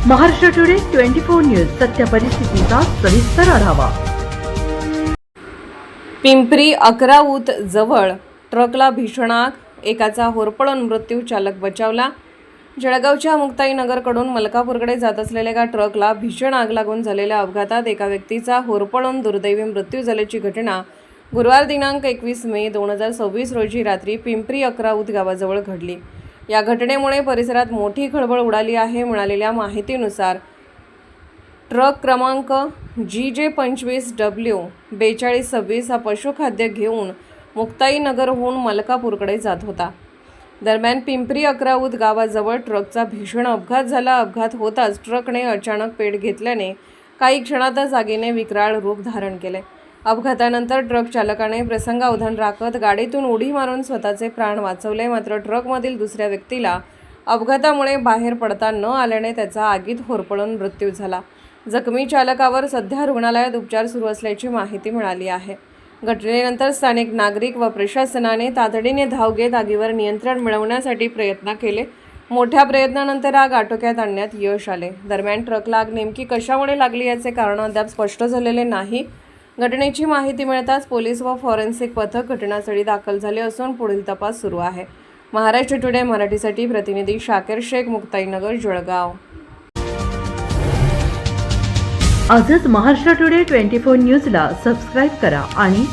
Maharashtra today 24 news सत्य परिस्थितीचा सविस्तर आढावा। पिंपरी अकराऊत जवळ ट्रकला भीषण आग, एकाचा होरपळून मृत्यू, चालक बचावला। जळगावच्या मुक्ताईनगरकडून मलकापूरकडे जात असलेल्या एका ट्रकला भीषण आग लागून झालेल्या अपघातात एका व्यक्तीचा होरपळून दुर्दैवी मृत्यू झाल्याची घटना गुरुवार दिनांक 21 मे 2026 रोजी रात्री पिंपरी अकराऊत गावाजवळ घडली। या घटनेमुळे परिसरात मोठी खळबळ उडाली आहे। मिळालेल्या माहितीनुसार ट्रक क्रमांक GJ25W4226 हा पशुखाद्य घेऊन मुक्ताईनगरहून मलकापूरकडे जात होता। दरम्यान पिंपरी अकराऊत गावाजवळ ट्रकचा भीषण अपघात झाला। अपघात होताच ट्रकने अचानक पेट घेतल्याने काही क्षणातच आगीने विकराळ रूप धारण केले। अपघातानंतर ट्रक चालकाने प्रसंगावधान राखत गाडीतून उडी मारून स्वतःचे प्राण वाचवले। मात्र ट्रकमधील दुसऱ्या व्यक्तीला अपघातामुळे बाहेर पडता न आल्याने त्याचा आगीत होरपळून मृत्यू झाला। जखमी चालकावर सध्या रुग्णालयात उपचार सुरू असल्याची माहिती मिळाली आहे। घटनेनंतर स्थानिक नागरिक व प्रशासनाने तातडीने धाव घेत आगीवर नियंत्रण मिळवण्यासाठी प्रयत्न केले। मोठ्या प्रयत्नानंतर आग आटोक्यात आणण्यात यश आले। दरम्यान ट्रकला आग नेमकी कशामुळे लागली याचे कारण अद्याप स्पष्ट झालेले नाही। घटनेची माहिती मिळताच पोलीस व फॉरेन्सिक पथक घटनास्थळी दाखल झाले असून पुढील तपास सुरू आहे। महाराष्ट्र टुडे मराठीसाठी प्रतिनिधी शाकीर शेख, मुक्ताईनगर, जळगाव। आजच महाराष्ट्र टुडे 24 न्यूजला सबस्क्राईब करा आणि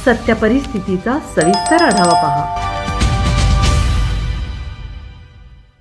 सत्य परिस्थितीचा सविस्तर आढावा पहा।